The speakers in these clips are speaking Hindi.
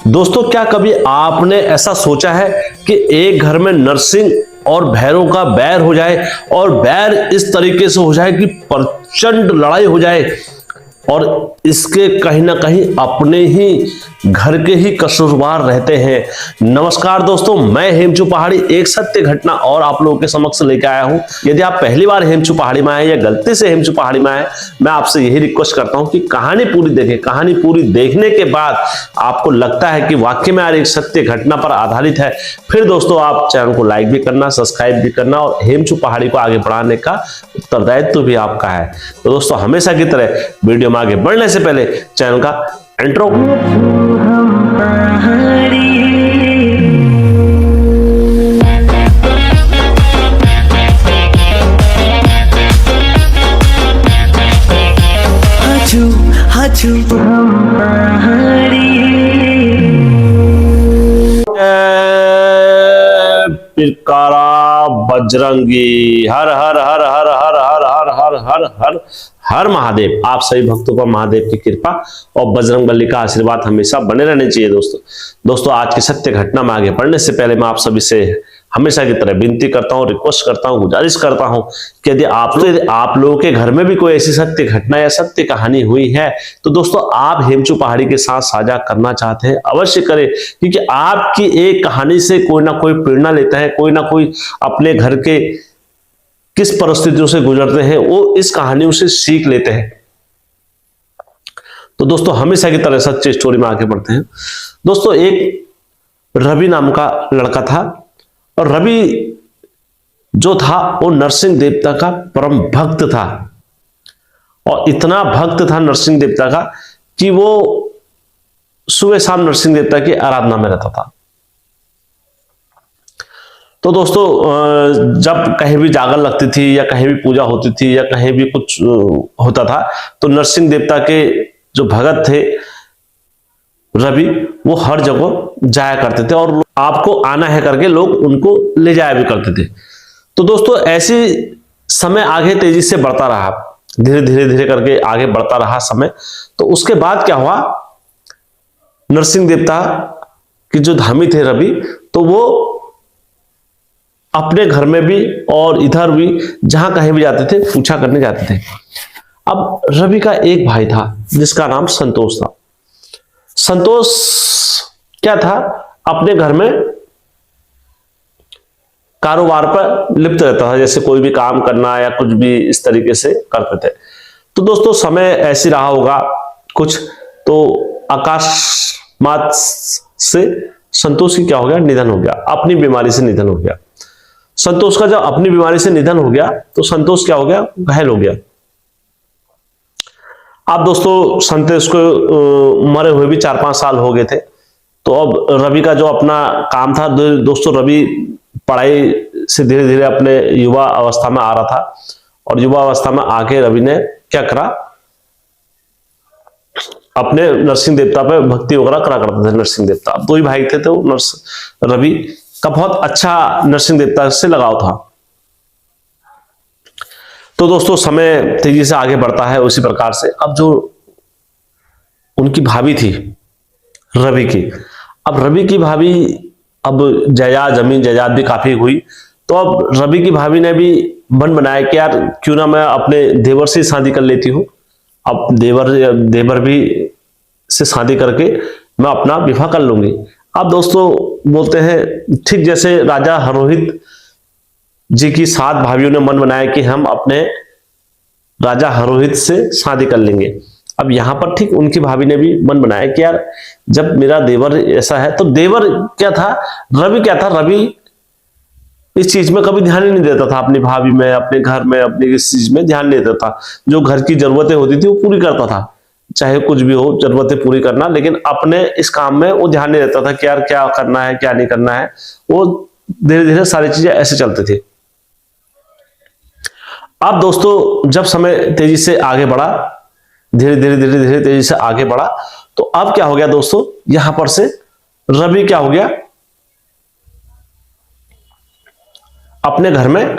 दोस्तों, क्या कभी आपने ऐसा सोचा है कि एक घर में नरसिंह और भैरव का बैर हो जाए और बैर इस तरीके से हो जाए कि प्रचंड लड़ाई हो जाए और इसके कहीं ना कहीं अपने ही घर के ही कसूरवार रहते हैं। नमस्कार दोस्तों, मैं हेमचू पहाड़ी एक सत्य घटना और आप लोगों के समक्ष लेकर आया हूं। यदि आप पहली बार हेमचू पहाड़ी में आए या गलती से हेमचू पहाड़ी में आए, मैं आपसे यही रिक्वेस्ट करता हूं कि कहानी पूरी देखें। कहानी पूरी देखने के बाद आपको लगता है कि वाकई में यार एक सत्य घटना पर आधारित है, फिर दोस्तों आप चैनल को लाइक भी करना, सब्सक्राइब भी करना और हेमचू पहाड़ी को आगे बढ़ाने का उत्तरदायित्व भी आपका है। तो दोस्तों, हमेशा की तरह वीडियो में आगे बढ़ने से पहले चैनल का इंट्रो। पिरकारा बजरंगी, हर हर हर हर हर हर हर हर हर हर हर महादेव। आप सभी भक्तों पर महादेव की कृपा और बजरंगबली का आशीर्वाद हमेशा बने रहने चाहिए। दोस्तों आज की सत्य घटना में आगे बढ़ने से पहले मैं आप सभी से हमेशा की तरह विनती करता हूं, रिक्वेस्ट करता हूं, गुजारिश करता हूं कि यदि आप लोगों के घर में भी कोई ऐसी सत्य घटना या सत्य कहानी हुई है तो दोस्तों आप हेमचू पहाड़ी के साथ साझा करना चाहते हैं, अवश्य करें, क्योंकि आपकी एक कहानी से कोई ना कोई प्रेरणा लेता है, कोई ना कोई अपने घर के किस परिस्थितियों से गुजरते हैं वो इस कहानियों से सीख लेते हैं। तो दोस्तों हमेशा की तरह सच्ची स्टोरी में आगे बढ़ते हैं। दोस्तों एक रवि नाम का लड़का था और रवि जो था वो नरसिंह देवता का परम भक्त था और इतना भक्त था नरसिंह देवता का कि वो सुबह शाम नरसिंह देवता की आराधना में रहता था। तो दोस्तों जब कहीं भी जागरण लगती थी या कहीं भी पूजा होती थी या कहीं भी कुछ होता था तो नरसिंह देवता के जो भगत थे रवि, वो हर जगह जाया करते थे और आपको आना है करके लोग उनको ले जाया भी करते थे। तो दोस्तों ऐसी समय आगे तेजी से बढ़ता रहा, धीरे धीरे धीरे करके आगे बढ़ता रहा समय। तो उसके बाद क्या हुआ, नरसिंह देवता की जो धामी थे रवि, तो वो अपने घर में भी और इधर भी जहां कहीं भी जाते थे पूछा करने जाते थे। अब रवि का एक भाई था जिसका नाम संतोष था। संतोष क्या था, अपने घर में कारोबार पर लिप्त रहता था, जैसे कोई भी काम करना या कुछ भी इस तरीके से करते थे। तो दोस्तों समय ऐसी रहा होगा कुछ, तो अकस्मात से संतोष की क्या हो गया, निधन हो गया, अपनी बीमारी से निधन हो गया। संतोष का जब अपनी बीमारी से निधन हो गया तो संतोष क्या हो गया, घायल हो गया। अब दोस्तों संतोष को मरे हुए भी 4-5 साल हो गए थे। तो अब रवि का जो अपना काम था, दोस्तों रवि पढ़ाई से धीरे धीरे अपने युवा अवस्था में आ रहा था और युवा अवस्था में आके रवि ने क्या करा, अपने नरसिंह देवता पे भक्ति वगैरह करा करते थे। नरसिंह देवता, दो ही भाई थे, तो रवि का बहुत अच्छा नरसिंह देवता से लगाव था। तो दोस्तों समय तेजी से आगे बढ़ता है उसी प्रकार से। अब जो उनकी भाभी थी रवि की, अब रवि की भाभी, अब जायदाद जमीन जायदाद भी काफी हुई। तो अब रवि की भाभी ने भी मन बनाया कि यार क्यों ना मैं अपने देवर से शादी कर लेती हूँ। अब देवर भी से शादी करके मैं अपना विवाह कर लूंगी। अब दोस्तों बोलते हैं ठीक जैसे राजा हरोहित जी की 7 भाइयों ने मन बनाया कि हम अपने राजा हरोहित से शादी कर लेंगे। अब यहां पर ठीक उनकी भाभी ने भी मन बनाया कि यार जब मेरा देवर ऐसा है, तो देवर क्या था, रवि क्या था, रवि इस चीज में कभी ध्यान ही नहीं देता था, अपनी भाभी में, अपने घर में, अपनी इस चीज में ध्यान नहीं देता था। जो घर की जरूरतें होती थी वो पूरी करता था, चाहे कुछ भी हो, जरूरतें पूरी करना, लेकिन अपने इस काम में वो ध्यान नहीं देता था कि यार क्या करना है क्या नहीं करना है। वो धीरे धीरे सारी चीजें ऐसे चलती थी। अब दोस्तों जब समय तेजी से आगे बढ़ा, धीरे धीरे धीरे धीरे तेजी से आगे बढ़ा, तो अब क्या हो गया दोस्तों, यहां पर से रवि क्या हो गया, अपने घर में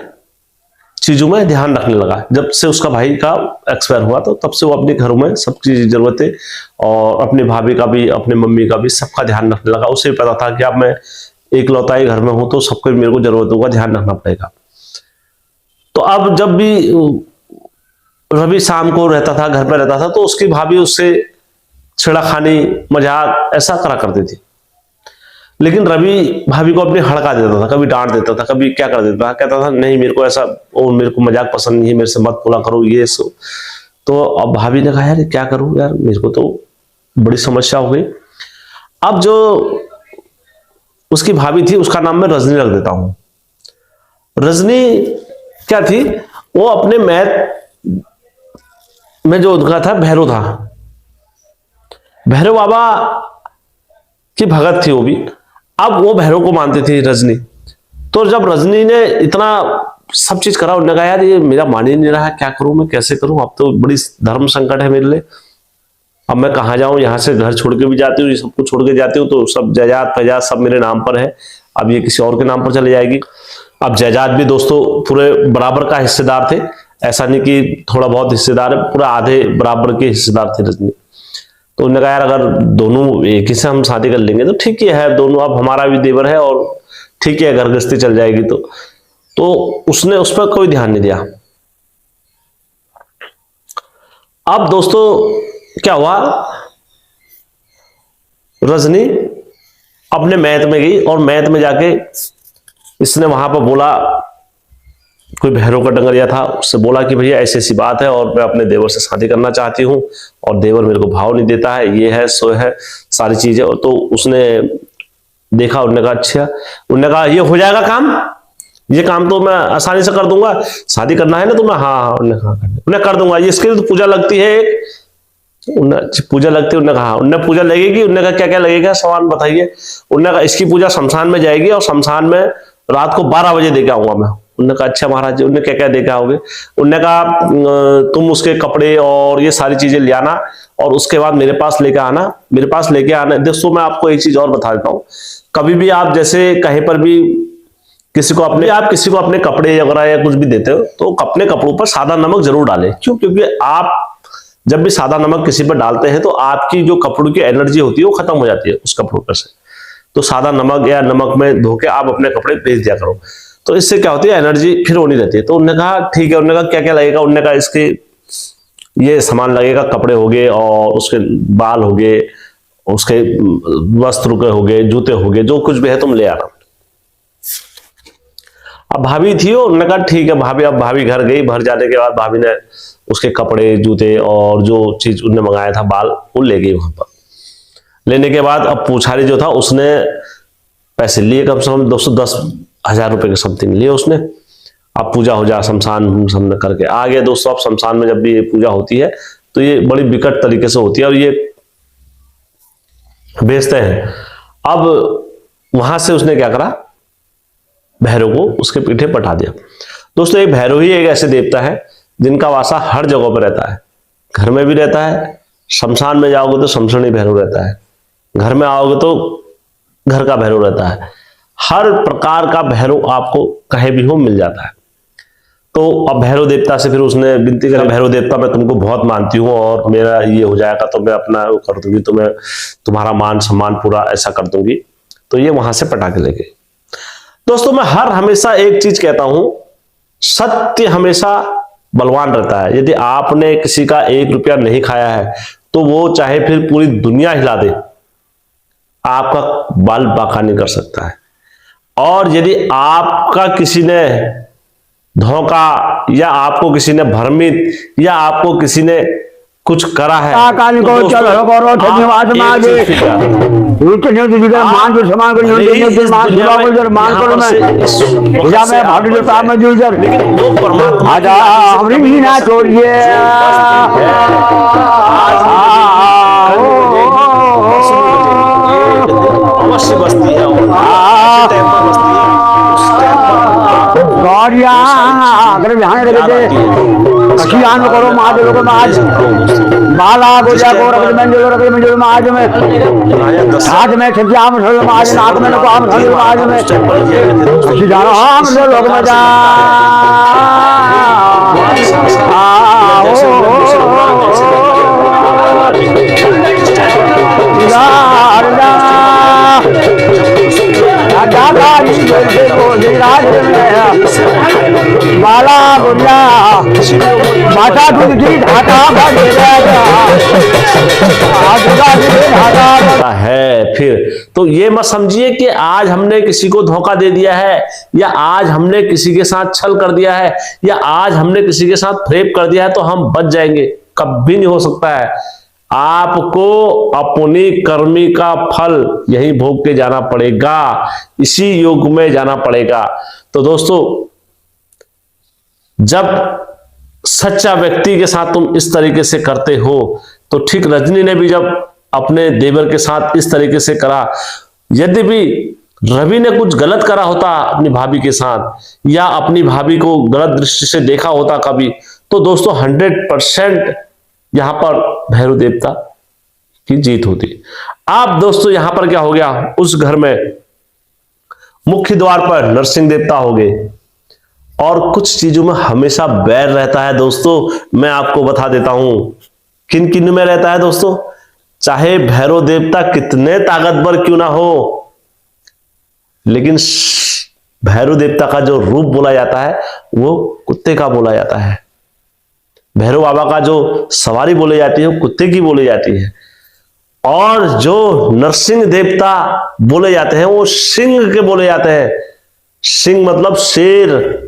चीजों में ध्यान रखने लगा। जब से उसका भाई का एक्सपायर हुआ तो तब से वो अपने घरों में सब चीज जरूरतें और अपनी भाभी का भी, अपने मम्मी का भी, सबका ध्यान रखने लगा। उसे भी पता था कि अब मैं इकलौता ही घर में हूं तो सबको मेरे को जरूरतों का ध्यान रखना पड़ेगा। तो अब जब भी रवि शाम को रहता था, घर पर रहता था, तो उसकी भाभी उससे छेड़खानी, मजाक ऐसा करा करती थी। लेकिन रवि भाभी को अपने हड़का देता था, कभी डांट देता था, कभी क्या कर देता था, कहता था नहीं मेरे को ऐसा, और मेरे को मजाक पसंद नहीं है, मेरे से मत बोला करो ये सो। तो अब भाभी ने कहा यार क्या करूं यार, मेरे को तो बड़ी समस्या हो गई। अब जो उसकी भाभी थी उसका नाम मैं रजनी रख देता हूं। रजनी क्या थी, वो अपने मैथ में जो उनका था भैरव था, भैरव बाबा की भगत थी वो भी। अब वो भैरव को मानती थी रजनी। तो जब रजनी ने इतना सब चीज करा, उन्होंने कहा यार ये मेरा मान ही नहीं रहा है, क्या करूं मैं, कैसे करूं, अब तो बड़ी धर्म संकट है मेरे लिए, अब मैं कहां जाऊं, यहां से घर छोड़ के भी जाती हूँ, सब कुछ छोड़ के जाती हूँ तो सब जायदाद फैजाद सब मेरे नाम पर है, अब ये किसी और के नाम पर चली जाएगी। अब जायदाद भी दोस्तों पूरे बराबर का हिस्सेदार थे, ऐसा नहीं कि थोड़ा बहुत हिस्सेदार है, पूरा आधे बराबर के हिस्सेदार थे रजनी। तो उन्होंने कहा यार अगर दोनों एक ही से हम शादी कर लेंगे तो ठीक ही है, दोनों अब हमारा भी देवर है और ठीक है, घर गृहस्थी चल जाएगी। तो उसने उस पर कोई ध्यान नहीं दिया। अब दोस्तों क्या हुआ, रजनी अपने मैथ में गई और मैथ में जाके इसने वहां पर बोला, कोई भैरव का डंगरिया था, उससे बोला कि भैया ऐसी ऐसी बात है और मैं अपने देवर से शादी करना चाहती हूँ और देवर मेरे को भाव नहीं देता है, ये है सो है सारी चीजें। तो उसने देखा, उन्होंने कहा अच्छा, उन्होंने कहा ये हो जाएगा काम, ये काम तो मैं आसानी से कर दूंगा, शादी करना है ना तुम्हें, हाँ उन्होंने कहा उन्हें कर दूंगा, ये इसके लिए तो पूजा लगती है एक, पूजा लगती है, उन्होंने कहा उन्हें पूजा लगेगी, उन्होंने कहा क्या क्या लगेगा सामान बताइए, उन्होंने कहा इसकी पूजा शमशान में जाएगी और शमशान में रात को 12 बजे देके आऊंगा मैं। उन्होंने कहा अच्छा महाराज जी, उन्होंने क्या क्या देके आओगे, उन्होंने कहा तुम उसके कपड़े और ये सारी चीजें ले आना और उसके बाद मेरे पास लेके आना, मेरे पास लेके आना। दोस्तों मैं आपको एक चीज और बता देता हूँ, कभी भी आप जैसे कहीं पर भी किसी को अपने कपड़े वगैरह या कुछ भी देते हो तो अपने कपड़ों पर सादा नमक जरूर डालें। क्यों? क्योंकि आप जब भी सादा नमक किसी पर डालते हैं तो आपकी जो कपड़ों की एनर्जी होती है वो खत्म हो जाती है उस कपड़ों पर से। तो सादा नमक या नमक में धो के आप अपने कपड़े भेज दिया करो, तो इससे क्या होती है, एनर्जी फिर होनी रहती है। तो उन्होंने कहा ठीक है, उन्होंने कहा क्या क्या लगेगा, उन्होंने कहा इसके ये सामान लगेगा, कपड़े हो गए और उसके बाल हो गए, उसके वस्त्र हो गए, जूते हो गए, जो कुछ भी है तुम ले आना। अब भाभी थी, उन्होंने कहा ठीक है भाभी। अब भाभी घर गई, घर जाने के बाद भाभी ने उसके कपड़े, जूते और जो चीज उन्होंने मंगाया था, बाल, वो ले गई वहां पर। लेने के बाद अब पूछारी जो था उसने पैसे लिए, कम से कम 210,000 रुपए के समथिंग लिए उसने। अब पूजा हो जा, शमशान हमने करके आ गया दोस्तों। अब शमशान में जब भी ये पूजा होती है तो ये बड़ी विकट तरीके से होती है और ये बेचते हैं। अब वहां से उसने क्या करा, भैरव को उसके पीछे पटा दिया। दोस्तों एक भैरव ही एक ऐसे देवता है जिनका वासा हर जगह पर रहता है, घर में भी रहता है, शमशान में जाओगे तो शमशानी भैरव रहता है, घर में आओगे तो घर का भैरव रहता है, हर प्रकार का भैरव आपको कहीं भी हो मिल जाता है। तो अब भैरव देवता से फिर उसने विनती करी, भैरव देवता मैं तुमको बहुत मानती हूँ और मेरा ये हो जाएगा तो मैं अपना वो कर दूंगी, तो मैं तुम्हारा मान सम्मान पूरा ऐसा कर दूंगी। तो ये वहां से पटा के ले गए। दोस्तों मैं हमेशा एक चीज कहता हूं, सत्य हमेशा बलवान रहता है। यदि आपने किसी का 1 रुपया नहीं खाया है तो वो चाहे फिर पूरी दुनिया हिला दे, आपका बाल बांका नहीं कर सकता है। और यदि आपका किसी ने धोखा या आपको किसी ने भ्रमित या आपको किसी ने कुछ करा है अवश्य बसती है, अगर ध्यान रखे कशियान करो महादेव को आज बाला गोजा को रख मंजूर आज में हाथ में छज्जाम सर आज नाक में काम सर आज में कशियान हम लोग मजा माता दूध की धाता भरे राजा, दुर्गा जी धाता है। फिर तो ये मत समझिए कि आज हमने किसी को धोखा दे दिया है, या आज हमने किसी के साथ छल कर दिया है, या आज हमने किसी के साथ फ्रेब कर दिया है तो हम बच जाएंगे। कभी नहीं हो सकता है। आपको अपनी कर्मी का फल यही भोग के जाना पड़ेगा, इसी युग में जाना पड़ेगा। तो दोस्तों, जब सच्चा व्यक्ति के साथ तुम इस तरीके से करते हो, तो ठीक रजनी ने भी जब अपने देवर के साथ इस तरीके से करा, यदि भी रवि ने कुछ गलत करा होता अपनी भाभी के साथ, या अपनी भाभी को गलत दृष्टि से देखा होता कभी, तो दोस्तों 100% यहां पर भैरव देवता की जीत होती। अब दोस्तों यहां पर क्या हो गया, उस घर में मुख्य द्वार पर नरसिंह देवता हो गए, और कुछ चीजों में हमेशा बैर रहता है दोस्तों। मैं आपको बता देता हूं किन किन में रहता है दोस्तों। चाहे भैरव देवता कितने ताकतवर क्यों ना हो, लेकिन भैरव देवता का जो रूप बोला जाता है वो कुत्ते का बोला जाता है। भैरव बाबा का जो सवारी बोली जाती है वो कुत्ते की बोली जाती है, और जो नरसिंह देवता बोले जाते हैं वो सिंह के बोले जाते हैं। सिंह मतलब शेर।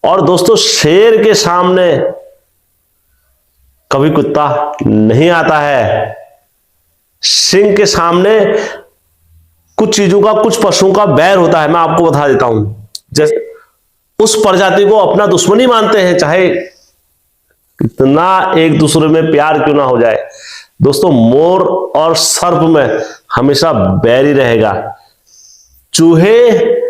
और दोस्तों, शेर के सामने कभी कुत्ता नहीं आता है। सिंह के सामने कुछ चीजों का, कुछ पशुओं का बैर होता है। मैं आपको बता देता हूं, जैसे उस प्रजाति को अपना दुश्मनी मानते हैं, चाहे कितना एक दूसरे में प्यार क्यों ना हो जाए। दोस्तों, मोर और सर्प में हमेशा बैर ही रहेगा। चूहे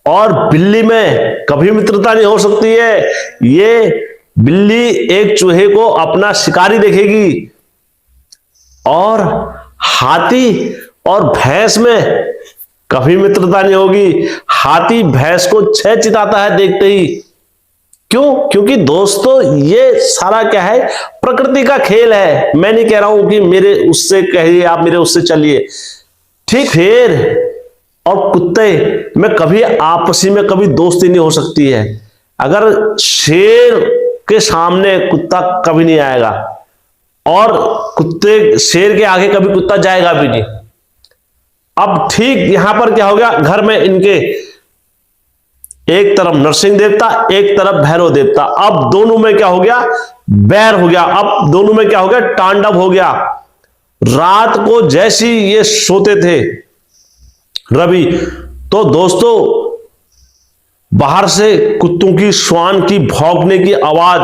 और बिल्ली में कभी मित्रता नहीं हो सकती है। ये बिल्ली एक चूहे को अपना शिकारी देखेगी, और हाथी और भैंस में कभी मित्रता नहीं होगी। हाथी भैंस को छह चिताता है देखते ही। क्यों? क्योंकि दोस्तों ये सारा क्या है, प्रकृति का खेल है। मैं नहीं कह रहा हूं कि मेरे उससे कहिए, आप मेरे उससे चलिए, ठीक। शेर और कुत्ते में कभी आपसी में कभी दोस्ती नहीं हो सकती है। अगर शेर के सामने कुत्ता कभी नहीं आएगा, और कुत्ते शेर के आगे कभी कुत्ता जाएगा भी नहीं। अब ठीक यहां पर क्या हो गया, घर में इनके एक तरफ नरसिंह देवता, एक तरफ भैरव देवता। अब दोनों में क्या हो गया, बैर हो गया। अब दोनों में क्या हो गया, तांडव हो गया। रात को जैसी ये सोते थे रवि, तो दोस्तों बाहर से कुत्तों की, श्वान की भौंकने की आवाज,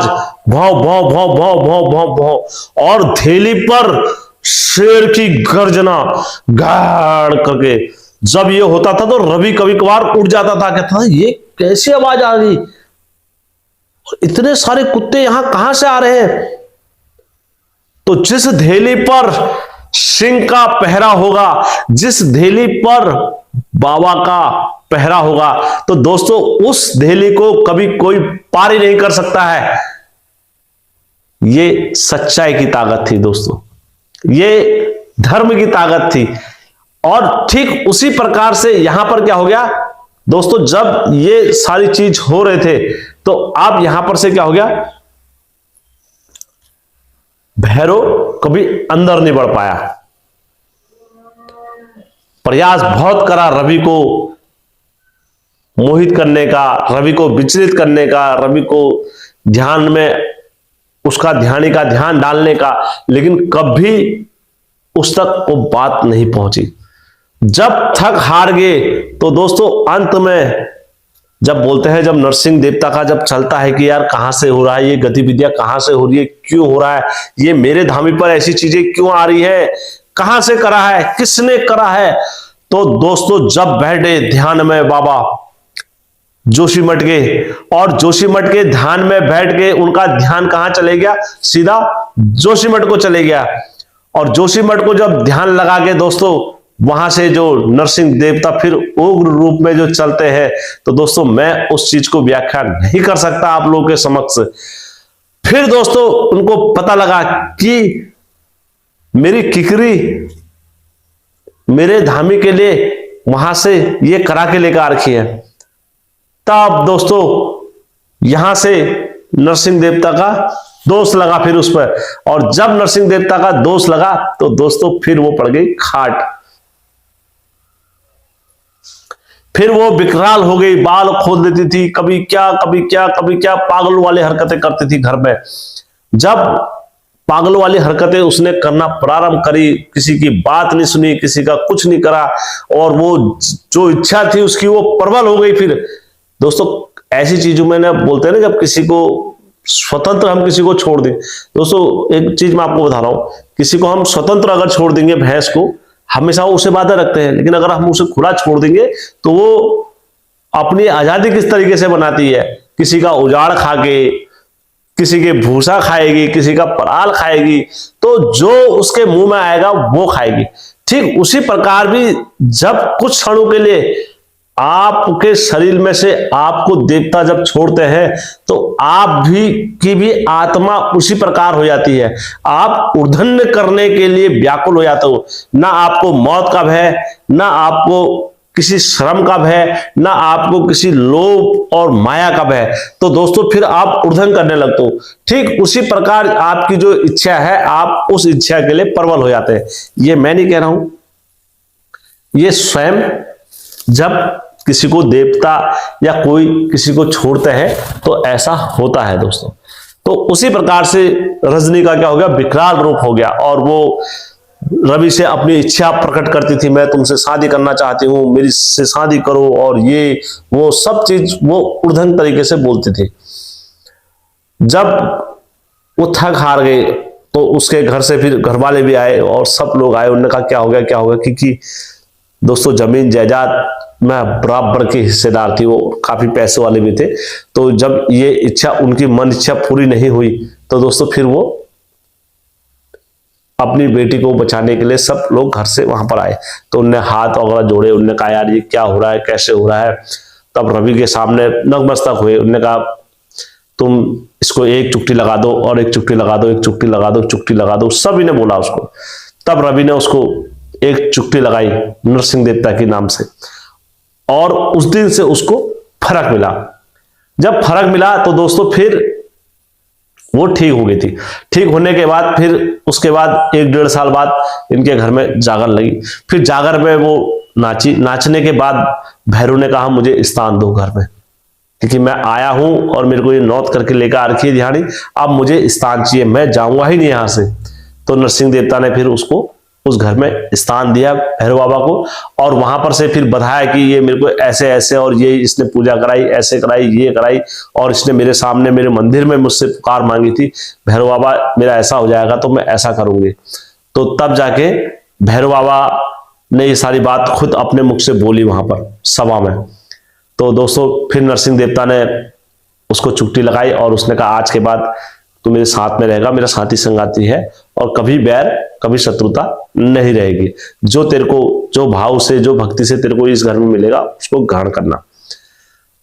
भौं भौं भौं भौं भौं भौं भौं, और थैली पर शेर की गर्जना गाड़ करके जब ये होता था तो रवि कभी कभार उठ जाता था, कहता था ये कैसी आवाज आ रही, इतने सारे कुत्ते यहां कहां से आ रहे हैं। तो जिस धेली पर सिंह का पहरा होगा, जिस धेली पर बाबा का पहरा होगा, तो दोस्तों उस धेली को कभी कोई पार ही नहीं कर सकता है। ये सच्चाई की ताकत थी दोस्तों, ये धर्म की ताकत थी। और ठीक उसी प्रकार से यहां पर क्या हो गया दोस्तों, जब ये सारी चीज हो रहे थे, तो अब यहां पर से क्या हो गया, भैरव कभी अंदर नहीं बढ़ पाया। प्रयास बहुत करा रवि को मोहित करने का, रवि को विचलित करने का, रवि को ध्यान में उसका ध्यानी का ध्यान डालने का, लेकिन कभी उस तक वो बात नहीं पहुंची। जब थक हार गए तो दोस्तों अंत में जब बोलते हैं, जब नरसिंह देवता का जब चलता है कि यार कहां से हो रहा है, ये गतिविधियां कहां से हो रही है, क्यों हो रहा है, ये मेरे धामी पर ऐसी चीजें क्यों आ रही है, कहां से करा है, किसने करा है। तो दोस्तों जब बैठे ध्यान में बाबा जोशीमठ के, और जोशीमठ के ध्यान में बैठ के उनका ध्यान कहां चले गया, सीधा जोशीमठ को चले गया। और जोशीमठ को जब ध्यान लगा के दोस्तों वहां से जो नरसिंह देवता फिर उग्र रूप में जो चलते हैं, तो दोस्तों मैं उस चीज को व्याख्या नहीं कर सकता आप लोगों के समक्ष। फिर दोस्तों उनको पता लगा कि मेरी किकरी मेरे धामी के लिए वहां से ये करा के लेकर आ रखी है। तब दोस्तों यहां से नरसिंह देवता का दोष लगा फिर उस पर, और जब नरसिंह देवता का दोष लगा तो दोस्तों फिर वो पड़ गई खाट, फिर वो विकराल हो गई, बाल खोद देती थी, कभी क्या कभी क्या कभी क्या, पागल वाली हरकतें करती थी घर में। जब पागल वाली हरकतें उसने करना प्रारंभ करी, किसी की बात नहीं सुनी, किसी का कुछ नहीं करा, और वो जो इच्छा थी उसकी वो प्रबल हो गई। फिर दोस्तों ऐसी चीजों में ना बोलते हैं ना, जब किसी को स्वतंत्र हम किसी को छोड़ दें, दोस्तों एक चीज मैं आपको बता रहा हूं, किसी को हम स्वतंत्र अगर छोड़ देंगे, भैंस को हमेशा उसे बाधा रखते हैं, लेकिन अगर हम उसे खुला छोड़ देंगे तो वो अपनी आजादी किस तरीके से बनाती है, किसी का उजाड़ खा के, किसी के भूसा खाएगी, किसी का पराल खाएगी, तो जो उसके मुंह में आएगा वो खाएगी। ठीक उसी प्रकार भी जब कुछ क्षणों के लिए आपके शरीर में से आपको देवता जब छोड़ते हैं तो आप भी की भी आत्मा उसी प्रकार हो जाती है, आप ऊर्ध्वन्य करने के लिए व्याकुल हो जाते हो। ना आपको मौत का भय, ना आपको किसी श्रम का भय, ना आपको किसी लोभ और माया का भय, तो दोस्तों फिर आप ऊर्ध्वन करने लगते हो। ठीक उसी प्रकार आपकी जो इच्छा है, आप उस इच्छा के लिए प्रबल हो जाते हैं। ये मैं नहीं कह रहा हूं, ये स्वयं जब किसी को देवता या कोई किसी को छोड़ते हैं तो ऐसा होता है दोस्तों। तो उसी प्रकार से रजनी का क्या हो गया, विकराल रूप हो गया, और वो रवि से अपनी इच्छा प्रकट करती थी, मैं तुमसे शादी करना चाहती हूं, मेरी से शादी करो, और ये वो सब चीज वो ऊर्ध्वन तरीके से बोलती थी। जब वो थक हार गए तो उसके घर से फिर घर वाले भी आए और सब लोग आए, उन्होंने कहा क्या हो गया क्या हो गया, क्योंकि दोस्तों जमीन जायदाद में बराबर की हिस्सेदार थी, वो काफी पैसे वाले भी थे। तो जब ये इच्छा उनकी मन इच्छा पूरी नहीं हुई तो दोस्तों फिर वो अपनी बेटी को बचाने के लिए सब लोग घर से वहां पर आए, तो उनने हाथ वगैरह जोड़े, उनने कहा यार ये क्या हो रहा है, कैसे हो रहा है। तब रवि के सामने नतमस्तक हुए, उनने कहा तुम इसको एक चुटकी लगा दो, और एक चुटकी लगा दो, एक चुटकी लगा दो, चुटकी लगा दो, सभी ने बोला उसको। तब रवि ने उसको एक चुटकी लगाई नरसिंह देवता के नाम से, और उस दिन से उसको फर्क मिला। जब फर्क मिला तो दोस्तों फिर वो ठीक हो गई थी। ठीक होने के बाद फिर उसके बाद 1-1.5 साल बाद इनके घर में जागर लगी। फिर जागर में वो नाची, नाचने के बाद भैरव ने कहा मुझे स्थान दो घर में, क्योंकि मैं आया हूं और मेरे को ये नौत करके लेकर आ रखी है ध्यानी, अब मुझे स्थान चाहिए, मैं जाऊंगा ही नहीं यहां से। तो नरसिंह देवता ने फिर उसको उस घर में स्थान दिया भैरव बाबा को, और वहां पर से फिर बताया कि ये मेरे को ऐसे ऐसे, और ये इसने पूजा कराई, ऐसे कराई, ये कराई, और इसने मेरे सामने मेरे मंदिर में मुझसे पुकार मांगी थी, भैरव बाबा मेरा ऐसा हो जाएगा तो मैं ऐसा करूंगी। तो तब जाके भैरव बाबा ने ये सारी बात खुद अपने मुख से बोली वहां पर सभा में। तो दोस्तों फिर नरसिंह देवता ने उसको चुटकी लगाई और उसने कहा आज के बाद तू मेरे साथ में रहेगा, मेरा साथी संगाती है, और कभी बैर कभी शत्रुता नहीं रहेगी। जो तेरे को जो भाव से जो भक्ति से तेरे को इस घर में मिलेगा उसको ग्रहण करना।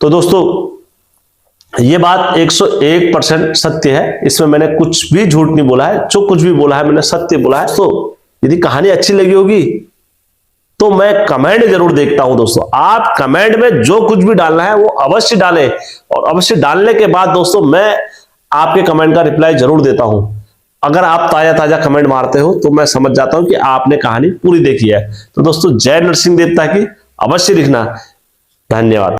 तो दोस्तों ये बात 101% सत्य है, इसमें मैंने कुछ भी झूठ नहीं बोला है, जो कुछ भी बोला है मैंने सत्य बोला है। तो यदि कहानी अच्छी लगी होगी तो मैं कमेंट जरूर देखता हूं दोस्तों। आप कमेंट में जो कुछ भी डालना है वो अवश्य डालें, और अवश्य डालने के बाद दोस्तों मैं आपके कमेंट का रिप्लाई जरूर देता हूं। अगर आप ताजा ताजा कमेंट मारते हो तो मैं समझ जाता हूं कि आपने कहानी पूरी देखी है। तो दोस्तों जय नरसिंह देवता की अवश्य लिखना। धन्यवाद।